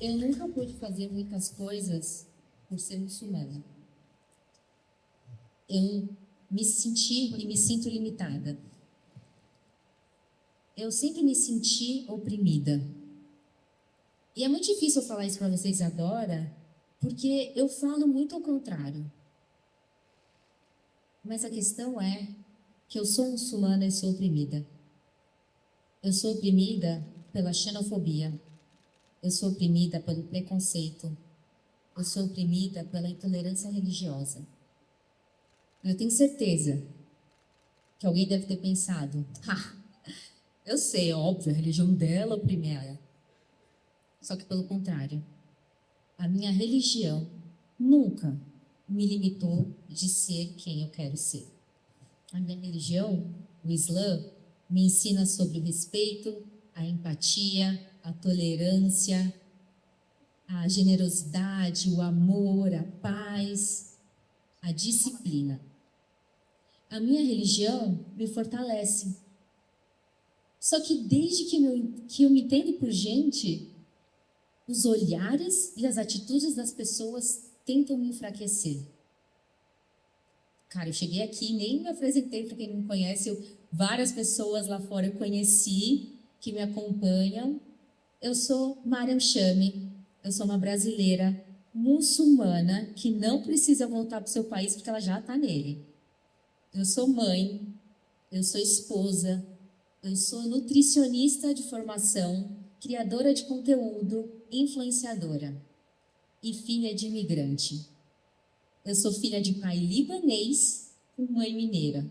Eu nunca pude fazer muitas coisas por ser muçulmana. Eu me senti e me sinto limitada. Eu sempre me senti oprimida. E é muito difícil eu falar isso para vocês agora, porque eu falo muito ao contrário. Mas a questão é que eu sou muçulmana e sou oprimida. Eu sou oprimida pela xenofobia. Eu sou oprimida pelo preconceito. Eu sou oprimida pela intolerância religiosa. Eu tenho certeza que alguém deve ter pensado, eu sei, é óbvio, a religião dela oprime ela. Só que pelo contrário, a minha religião nunca me limitou de ser quem eu quero ser. A minha religião, o Islã, me ensina sobre o respeito, a empatia, a tolerância, a generosidade, o amor, a paz, a disciplina. A minha religião me fortalece. Só que desde que eu me entendo por gente, os olhares e as atitudes das pessoas tentam me enfraquecer. Cara, eu cheguei aqui, nem me apresentei para quem não me conhece. Várias pessoas lá fora eu conheci, que me acompanham. Eu sou Mariam Chame, eu sou uma brasileira muçulmana que não precisa voltar para o seu país porque ela já está nele. Eu sou mãe, eu sou esposa, eu sou nutricionista de formação, criadora de conteúdo, influenciadora e filha de imigrante. Eu sou filha de pai libanês com mãe mineira.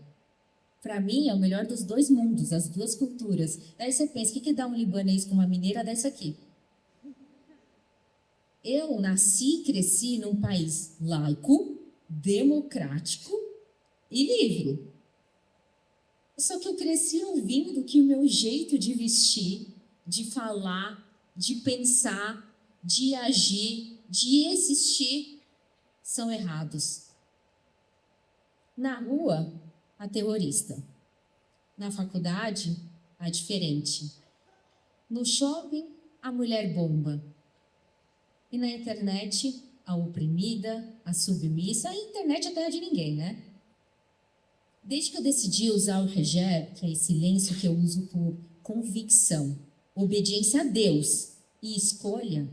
Para mim, é o melhor dos dois mundos, as duas culturas. Daí você pensa, o que dá um libanês com uma mineira dessa aqui? Eu nasci e cresci num país laico, democrático e livre. Só que eu cresci ouvindo que o meu jeito de vestir, de falar, de pensar, de agir, de existir, são errados. Na rua, a terrorista. Na faculdade, a diferente. No shopping, a mulher bomba. E na internet, a oprimida, a submissa. A internet é terra de ninguém, né? Desde que eu decidi usar o hijab, que é esse lenço que eu uso por convicção, obediência a Deus e escolha,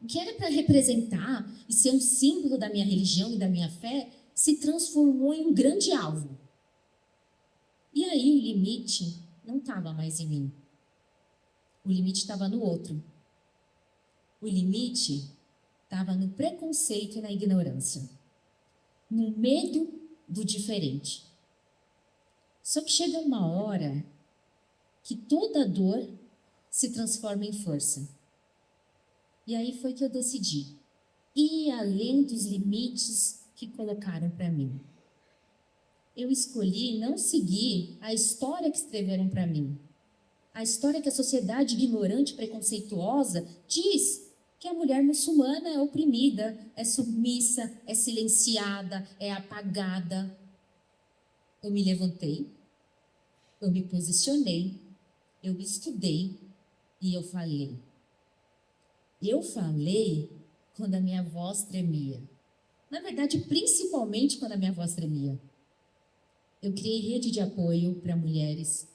o que era para representar e ser um símbolo da minha religião e da minha fé, se transformou em um grande alvo. E aí o limite não estava mais em mim. O limite estava no outro. O limite estava no preconceito e na ignorância. No medo do diferente. Só que chega uma hora que toda dor se transforma em força. E aí foi que eu decidi ir além dos limites que colocaram para mim. Eu escolhi não seguir a história que escreveram para mim. A história que a sociedade ignorante, preconceituosa, diz que a mulher muçulmana é oprimida, é submissa, é silenciada, é apagada. Eu me levantei, eu me posicionei, eu estudei e eu falei. Eu falei quando a minha voz tremia. Na verdade, principalmente quando a minha voz tremia. Eu criei rede de apoio para mulheres.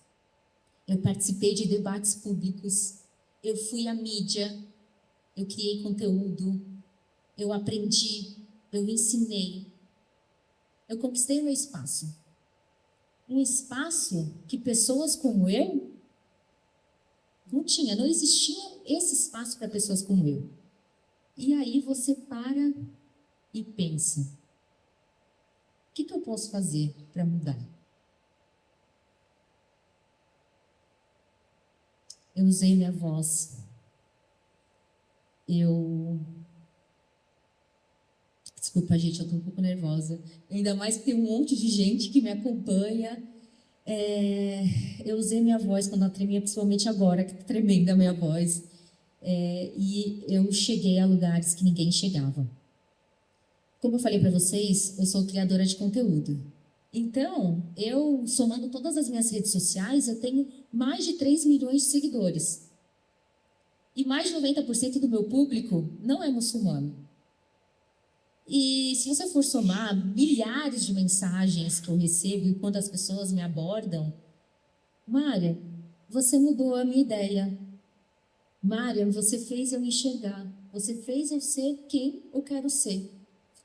Eu participei de debates públicos. Eu fui à mídia. Eu criei conteúdo. Eu aprendi. Eu ensinei. Eu conquistei o meu espaço. Um espaço que pessoas como eu não tinha. Não existia esse espaço para pessoas como eu. E aí você para e pensa. O que eu posso fazer para mudar? Eu usei minha voz. Desculpa, gente, eu estou um pouco nervosa. Ainda mais que tem um monte de gente que me acompanha. Eu usei minha voz quando ela tremia, principalmente agora, que está tremendo a minha voz. E eu cheguei a lugares que ninguém chegava. Como eu falei para vocês, eu sou criadora de conteúdo. Então, eu, somando todas as minhas redes sociais, eu tenho mais de 3 milhões de seguidores. E mais de 90% do meu público não é muçulmano. E se você for somar milhares de mensagens que eu recebo e quando as pessoas me abordam, Mária, você mudou a minha ideia. Mária, você fez eu enxergar. Você fez eu ser quem eu quero ser.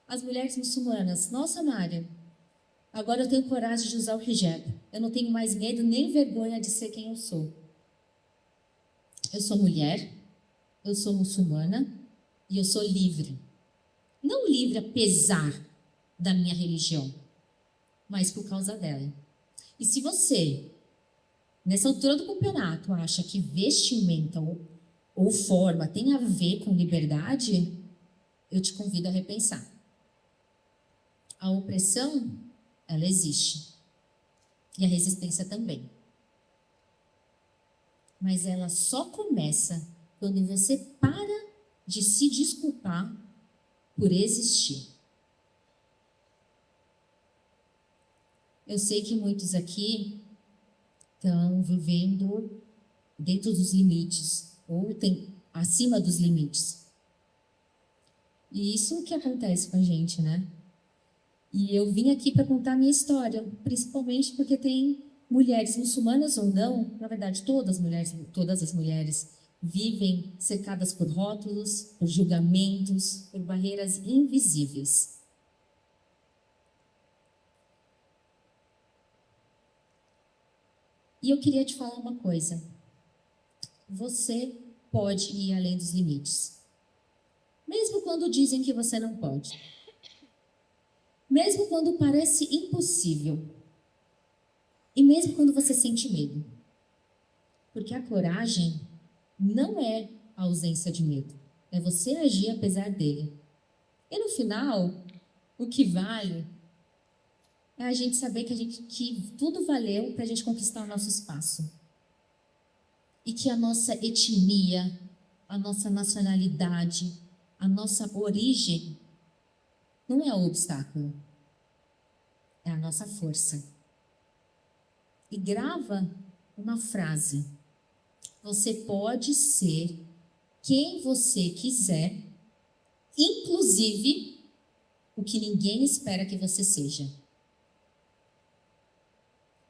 As mulheres muçulmanas, nossa, Mária, agora eu tenho coragem de usar o hijab. Eu não tenho mais medo nem vergonha de ser quem eu sou. Eu sou mulher, eu sou muçulmana e eu sou livre. Não livre apesar da minha religião, mas por causa dela. E se você, nessa altura do campeonato, acha que vestimenta ou forma tem a ver com liberdade, eu te convido a repensar. A opressão, ela existe. E a resistência também. Mas ela só começa quando você para de se desculpar por existir. Eu sei que muitos aqui estão vivendo dentro dos limites, ou acima dos limites. E isso que acontece com a gente, né? E eu vim aqui para contar a minha história, principalmente porque tem mulheres muçulmanas ou não, na verdade todas as mulheres vivem cercadas por rótulos, por julgamentos, por barreiras invisíveis. E eu queria te falar uma coisa. Você pode ir além dos limites. Mesmo quando dizem que você não pode. Mesmo quando parece impossível. E mesmo quando você sente medo. Porque a coragem não é a ausência de medo. É você agir apesar dele. E no final, o que vale é a gente saber que tudo valeu para a gente conquistar o nosso espaço. E que a nossa etnia, a nossa nacionalidade, a nossa origem não é o obstáculo. É a nossa força. E grava uma frase. Você pode ser quem você quiser, inclusive o que ninguém espera que você seja.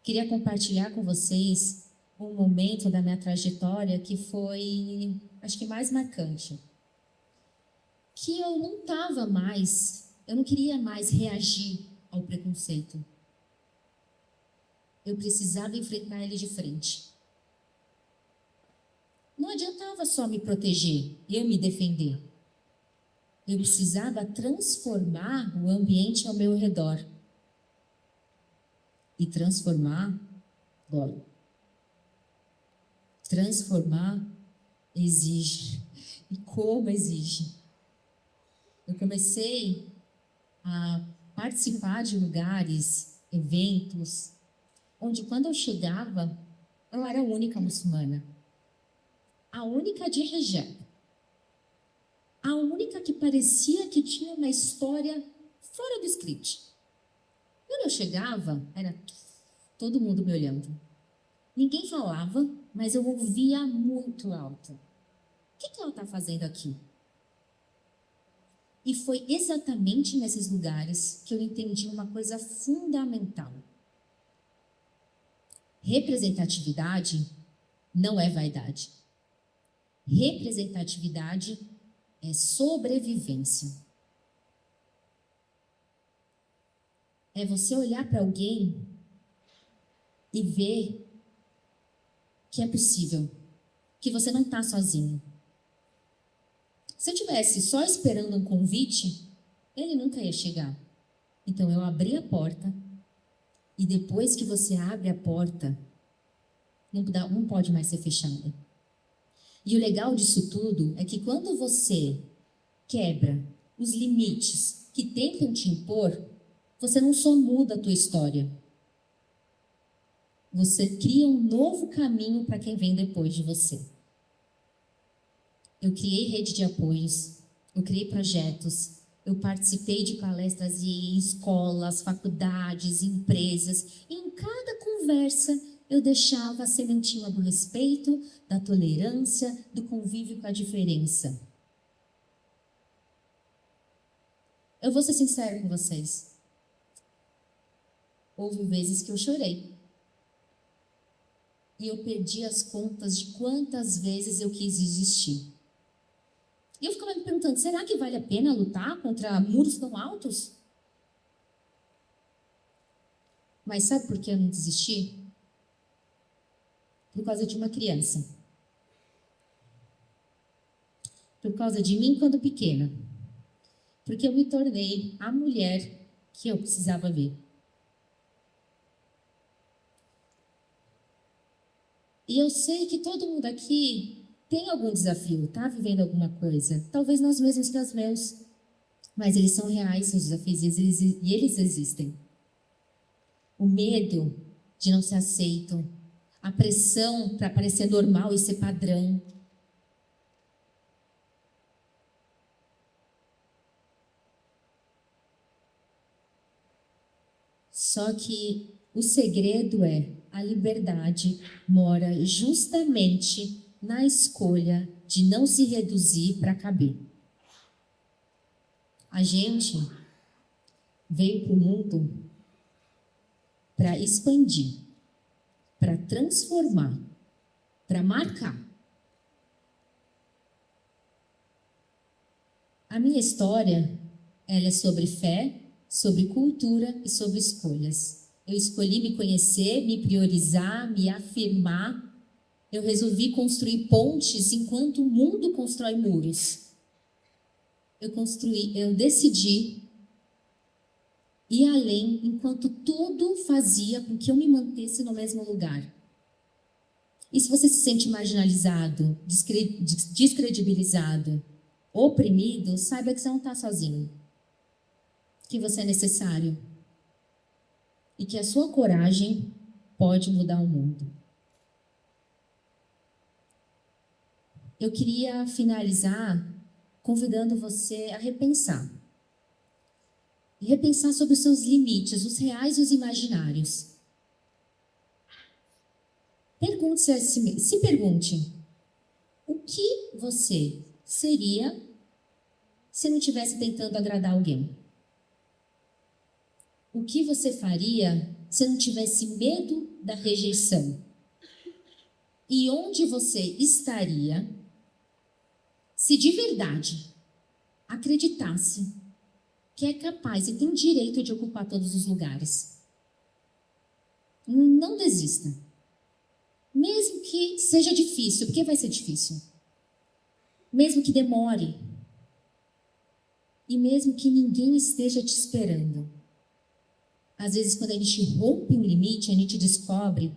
Queria compartilhar com vocês um momento da minha trajetória que foi, acho que mais marcante. Que eu não queria mais reagir ao preconceito. Eu precisava enfrentar ele de frente. Não adiantava só me proteger, eu me defender. Eu precisava transformar o ambiente ao meu redor. E transformar dói. Transformar exige. E como exige? Eu comecei a participar de lugares, eventos, onde quando eu chegava, eu era a única muçulmana. A única de hijab. A única que parecia que tinha uma história fora do script. Quando eu chegava, era todo mundo me olhando. Ninguém falava, mas eu ouvia muito alto. O que ela está fazendo aqui? E foi exatamente nesses lugares que eu entendi uma coisa fundamental. Representatividade não é vaidade. Representatividade é sobrevivência. É você olhar para alguém e ver que é possível, que você não está sozinho. Se eu estivesse só esperando um convite, ele nunca ia chegar. Então eu abri a porta e depois que você abre a porta, não pode mais ser fechada. E o legal disso tudo é que quando você quebra os limites que tentam te impor, você não só muda a tua história. Você cria um novo caminho para quem vem depois de você. Eu criei rede de apoios, eu criei projetos, eu participei de palestras em escolas, faculdades, empresas. E em cada conversa eu deixava a sementinha do respeito, da tolerância, do convívio com a diferença. Eu vou ser sincera com vocês. Houve vezes que eu chorei. E eu perdi as contas de quantas vezes eu quis desistir. E eu ficava me perguntando, será que vale a pena lutar contra muros tão altos? Mas sabe por que eu não desisti? Por causa de uma criança. Por causa de mim quando pequena. Porque eu me tornei a mulher que eu precisava ver. E eu sei que todo mundo aqui tem algum desafio, tá vivendo alguma coisa. Talvez não os mesmos que os meus, mas eles são reais, os desafios, e eles existem. O medo de não ser aceito, a pressão para parecer normal e ser padrão. Só que o segredo é a liberdade mora justamente na escolha de não se reduzir para caber. A gente veio para o mundo para expandir, para transformar, para marcar. A minha história, ela é sobre fé, sobre cultura e sobre escolhas. Eu escolhi me conhecer, me priorizar, me afirmar. Eu resolvi construir pontes enquanto o mundo constrói muros. Eu decidi ir além enquanto tudo fazia com que eu me mantesse no mesmo lugar. E se você se sente marginalizado, descredibilizado, oprimido, saiba que você não está sozinho. Que você é necessário. E que a sua coragem pode mudar o mundo. Eu queria finalizar convidando você a repensar. E repensar sobre os seus limites, os reais e os imaginários. Se pergunte, o que você seria se não estivesse tentando agradar alguém? O que você faria se não tivesse medo da rejeição? E onde você estaria se de verdade acreditasse que é capaz e tem o direito de ocupar todos os lugares? Não desista. Mesmo que seja difícil, porque vai ser difícil. Mesmo que demore. E mesmo que ninguém esteja te esperando. Às vezes, quando a gente rompe um limite, a gente descobre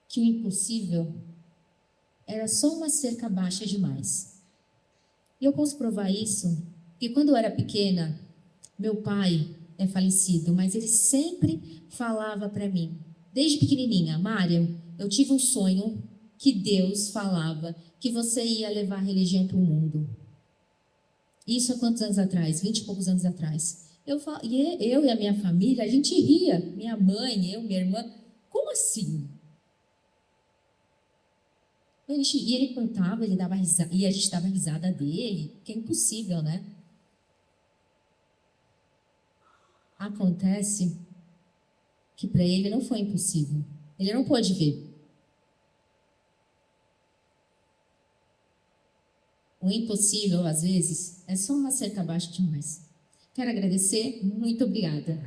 que o impossível era só uma cerca baixa demais. E eu posso provar isso, porque quando eu era pequena, meu pai é falecido, mas ele sempre falava para mim, desde pequenininha, Mária, eu tive um sonho que Deus falava que você ia levar a religião para o mundo. Isso há quantos anos atrás? 20 e poucos anos atrás. Eu e a minha família, a gente ria. Minha mãe, eu, minha irmã. Como assim? E ele contava, ele dava risada, e a gente dava risada dele, que é impossível, né? Acontece que para ele não foi impossível. Ele não pôde ver. O impossível, às vezes, é só uma cerca baixa demais. Quero agradecer. Muito obrigada.